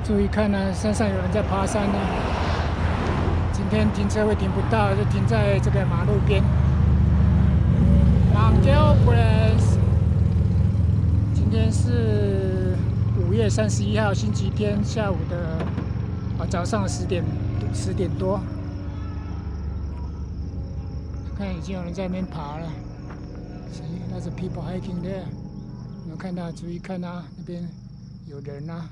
注意看呢，山上有人在爬山呢。今天停车位停不到，就停在这个马路边。Mount Everest。今天是5月31号，星期天下午的早上10点多。看已经有人在那边爬了。See, lots of people hiking there. 有没有看到？注意看啊，那边有人啊。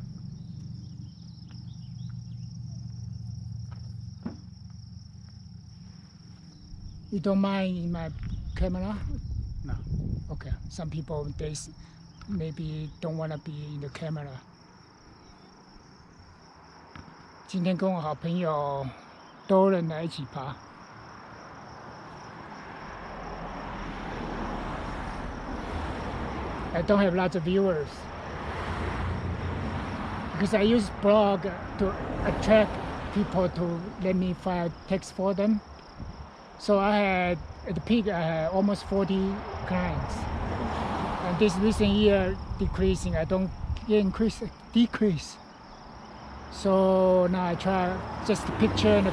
You don't mind in my camera? No. Okay. Some people they maybe don't want to be in the camera. 今天跟我好朋友多人来一起爬。I don't have lots of viewers because I use blog to attract people to let me file text for them. So I had, at the peak, I had almost 40 clients. And this recent year decreasing, I don't increase, decrease. So now I try just the picture and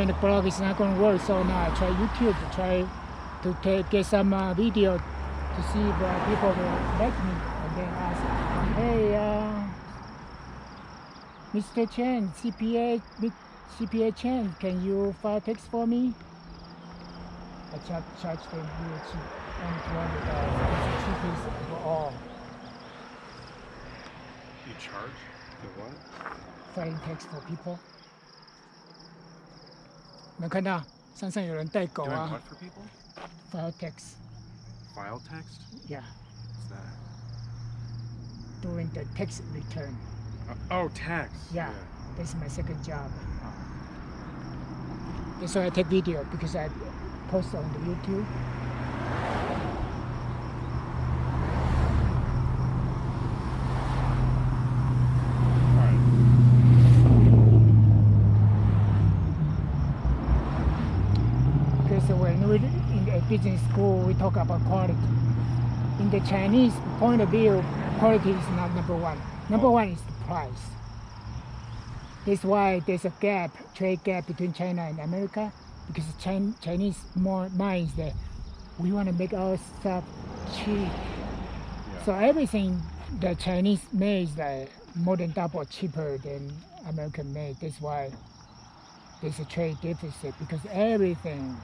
the blog is not going to work. So now I try YouTube to try to get some video to see if people will like me. And then ask, hey, Mr. Chen, CPA Chen, can you file text for me? I charge them really cheap, only $200. It's cheapest overall. You charge for what? Filing text for people. 有没有看到山上有人带狗 Doing 啊 what for people? ？File text. File text? Yeah. What's that? Doing the text return. Oh, tax. Yeah. That's my second job. That's why I take video because I post on the YouTube. Because when we're in a business school, we talk about quality. In the Chinese point of view, quality is not number one. Number one is the price. That's why there's a gap, trade gap between China and America, because the Chinese minds that we want to make our stuff cheap. Yeah. So everything the Chinese made is like more than double cheaper than American made. That's why there's a trade deficit, because everything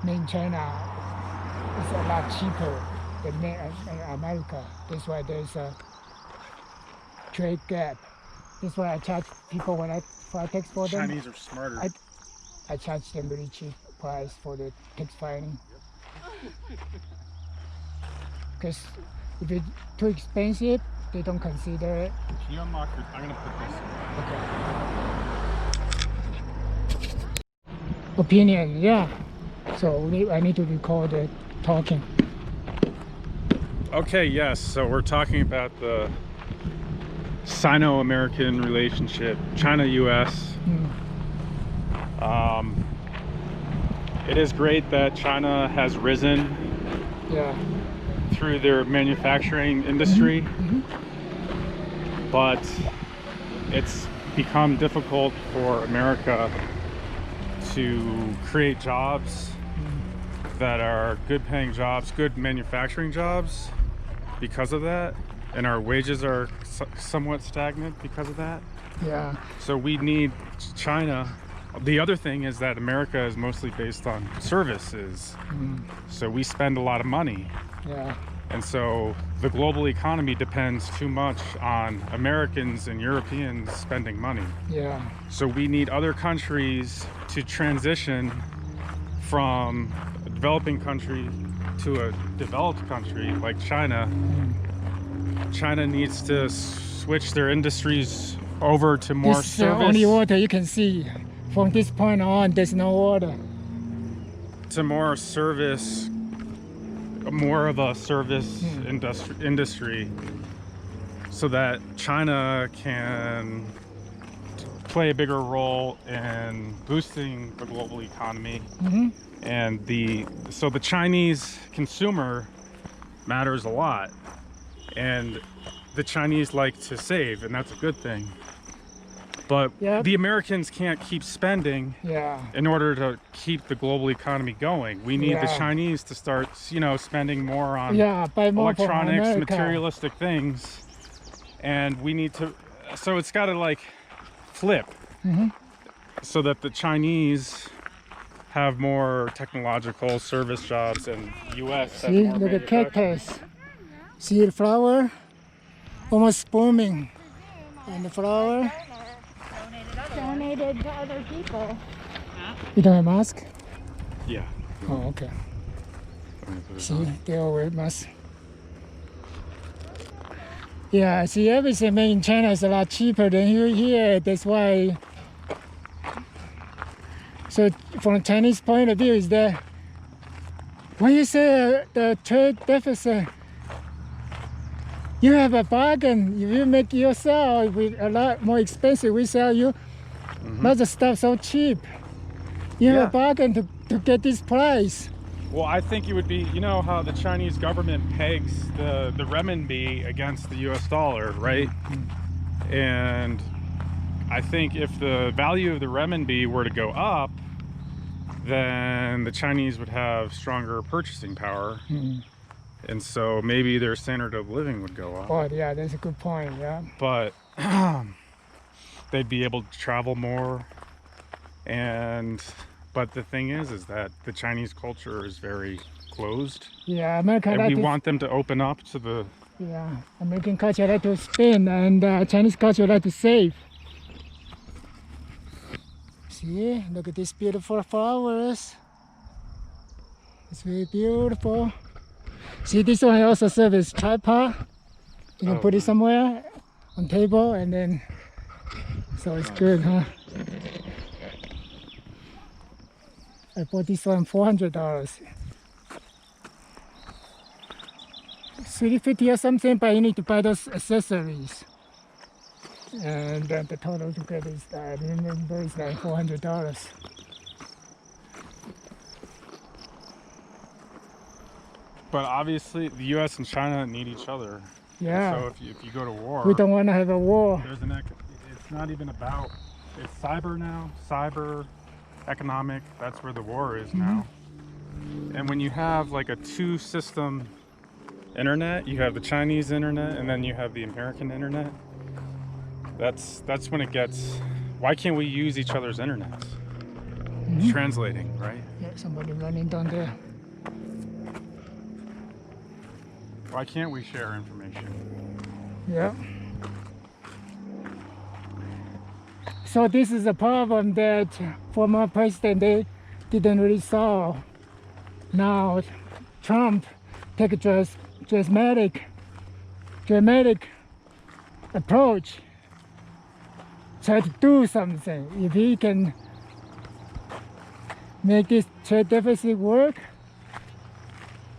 made in China is a lot cheaper than made in America. That's why there's a trade gap. That's why I charge people when I file text for them. Chinese are smarter. I charge them really cheap price for the text filing. Because if it's too expensive, they don't consider it. Can you unlock your... I'm going to put this... Okay. Opinion, yeah. So I need to record the talking. Okay, yes. So we're talking about the Sino-American relationship, China-US. It is great that China has risen through their manufacturing industry, but it's become difficult for America to create jobs that are good paying jobs, good manufacturing jobs because of that, and our wages are somewhat stagnant because of that. Yeah. So we need China. The other thing is that America is mostly based on services. So we spend a lot of money. Yeah. And so the global economy depends too much on Americans and Europeans spending money. Yeah. So we need other countries to transition from a developing country to a developed country like China. China needs to switch their industries over to more This service. is the only water you can see. From this point on, there's no water. To more service, more of a service industry, so that China can play a bigger role in boosting the global economy. And so the Chinese consumer matters a lot. And the Chinese like to save, and that's a good thing. But Yep. the Americans can't keep spending Yeah. in order to keep the global economy going. We need the Yeah. Chinese to start, spending more on Yeah. Buy more from electronics, America. materialistic things, and we need to. So it's got to like flip, so that the Chinese have more technological service jobs, and U.S. has See, more look at manufacturing. cactus. See the flower? Almost blooming. And the flower. Donated to other people. You don't have mask? Yeah. Oh, okay. I'm gonna put it See, on. they all wear masks. Yeah, see, everything made in China is a lot cheaper than here. That's why. So, from a Chinese point of view, is that when you say the trade deficit, you have a bargain. If you make yourself with a lot more expensive, we sell you lots of stuff so cheap. You have Yeah. a bargain to get this price. Well, I think it would be, how the Chinese government pegs the renminbi against the US dollar, right? And I think if the value of the renminbi were to go up, then the Chinese would have stronger purchasing power. And so maybe their standard of living would go up. Oh, yeah, that's a good point. Yeah. But they'd be able to travel more. But the thing is that the Chinese culture is very closed. Yeah, America And like we to, want them to open up to the. yeah, American culture like to spend, and Chinese culture like to save. See, look at these beautiful flowers. It's very beautiful. See, this one also serves as tripod. You can Oh, put it nice. somewhere on table, and then so it's good, huh? I bought this one $400. $350 or something, but you need to buy those accessories. And then the total together is, I remember, it's like $400. But obviously, the U.S. and China need each other. Yeah, So if you go to war, we don't want to have a war. there's it's not even about. It's cyber now. Cyber, economic. That's where the war is now. And when you have like a two-system internet, you have the Chinese internet, and then you have the American internet. That's when it gets. Why can't we use each other's internets? Translating, right? Yeah, somebody running down there. Why can't we share information? Yeah. So this is a problem that former president they didn't really solve. Now Trump take a dramatic approach. Try to do something. If he can make this trade deficit work,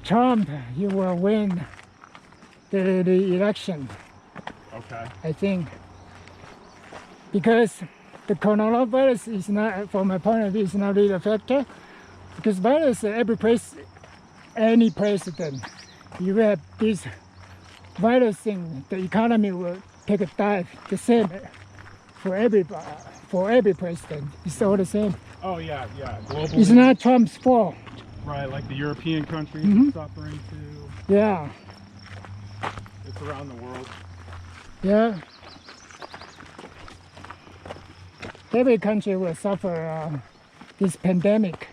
Trump he will win the election. Okay. I think, because the coronavirus is not, from my point of view, is not really a factor. Because virus, any president, you have this virus thing, the economy will take a dive. The same for every president. It's all the same. Oh yeah. Globally, It's not Trump's fault. right? Like the European countries are suffering too. Yeah, It's around the world. yeah. Every country will suffer this pandemic.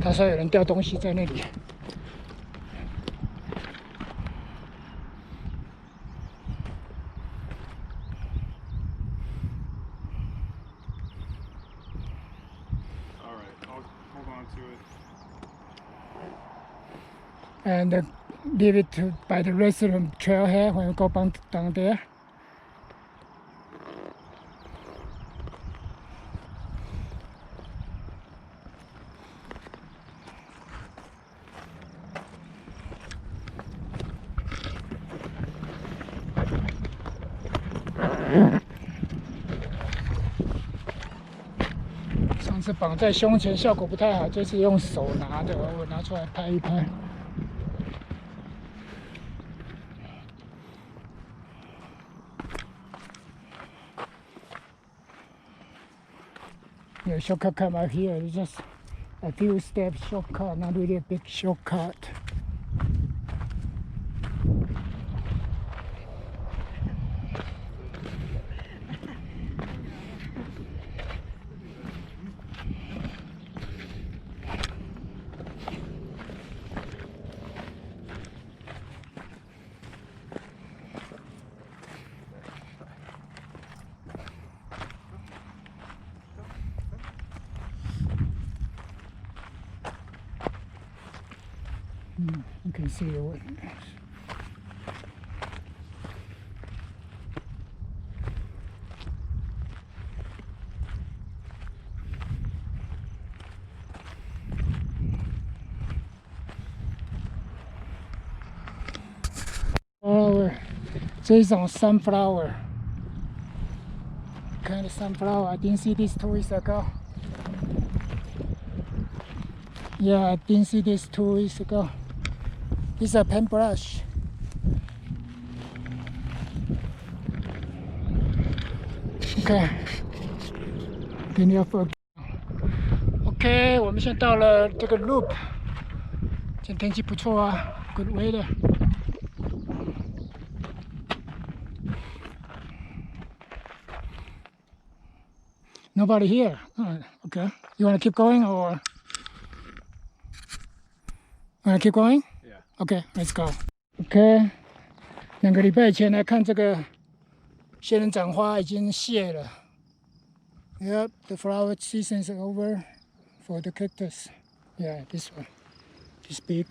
他说有人掉东西在那里。All right, I'll hold on to it. And leave it by the restroom trailhead when we go down there. 是绑在胸前，效果不太好。这次用手拿的，我拿出来拍一拍。Yeah, shortcut come out here. It's just a few steps shortcut, not really a big shortcut. You can see the way. Flower. 这种 sunflower. Kind of sunflower. I didn't see this 2 weeks ago. Yeah, I didn't see this 2 weeks ago. It's a paintbrush. Okay. Can you for OK， 我们现在到了这个 loop， 今天天气不错啊 ，good weather。Nobody here. Okay. You want to keep going or? Want to keep going? Yeah. Okay, let's go. Okay. 2个礼拜前来看这个仙人掌花已经谢了。Yep, the flower season is over for the cactus. Yeah, this one. This big.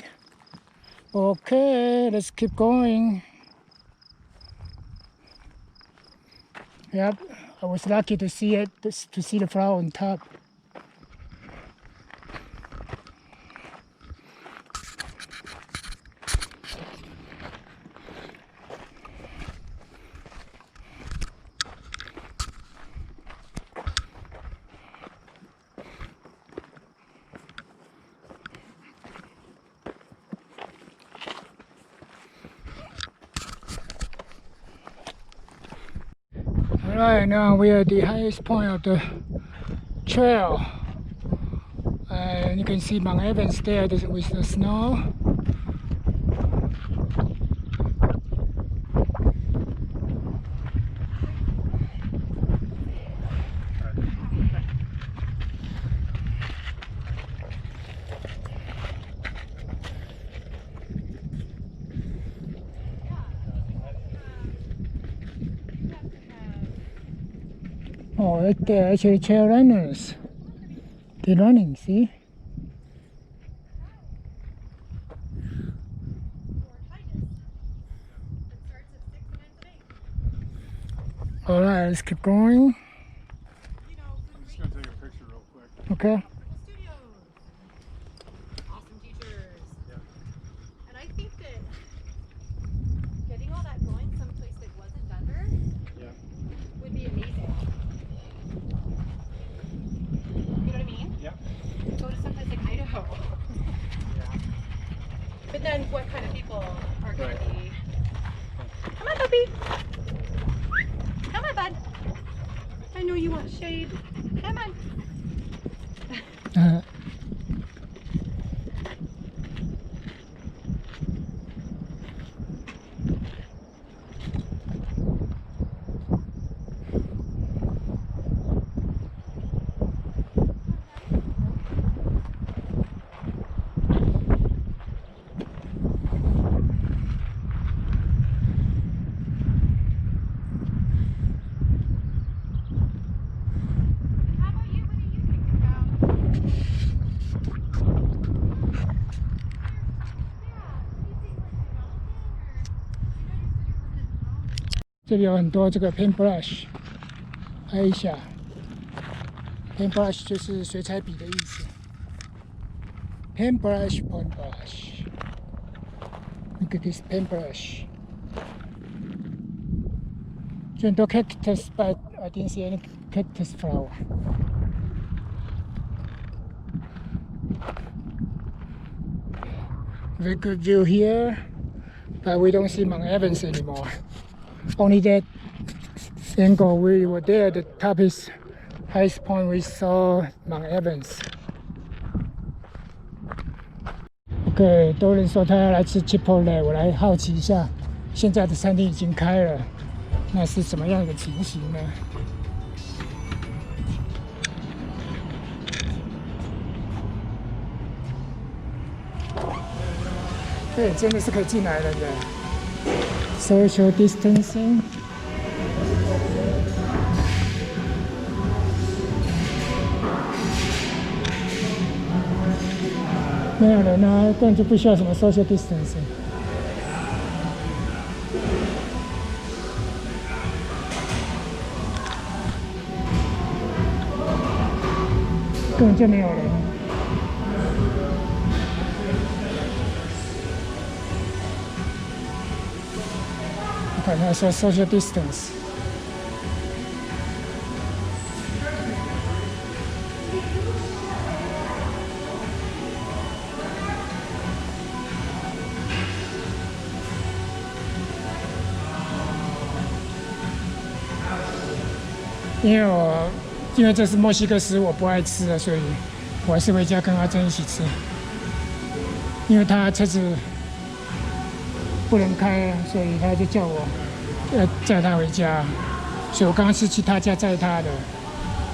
Okay, let's keep going. Yep, I was lucky to see it, to see the flower on top. Alright, now we are at the highest point of the trail. And you can see Mount Evans there with the snow. Oh, right there, actually trail runners. They're running, see? Alright, let's keep going. I'm just gonna take a picture real quick. Okay. Studios. Awesome teachers. Yeah. And I think that getting all that going someplace that wasn't Denver Yeah. would be amazing. You know what I mean? Yeah. Go to someplace like Idaho. Yeah. But then what kind of people are going Right. to be? Come on, puppy. Come on, bud. I know you want shade. Come on. How about you? What are you thinking about? 这里有很多这个 paintbrush， 拍一下。paintbrush 就是水彩笔的意思。paintbrush. Look at this paintbrush. 这很多 cactus, but I didn't see any cactus flower. Very good view here, but we don't see Mount Evans anymore. Only that angle we were there, the top is highest point we saw Mount Evans. OK， 多人说他要来吃 Chipotle， 我来好奇一下，现在的餐厅已经开了，那是什么样的情形呢？对，真的是可以进来了的。Social distancing。没有人啊，根本就不需要什么 social distancing。根本就没有人。我看他说 social distance。因为这是墨西哥食物，我不爱吃的，所以我还是回家跟阿珍一起吃。因为他车子不能开，所以他就叫我载他回家。所以我刚刚是去他家载他的，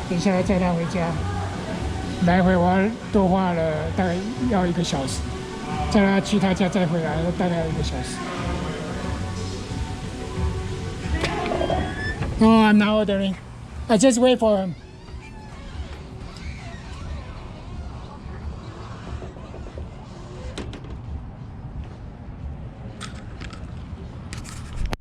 等一下要载他回家。来回我多花了大概要1个小时，载他去他家再回来大概要1个小时。Oh, I'm not ordering. I just wait for him.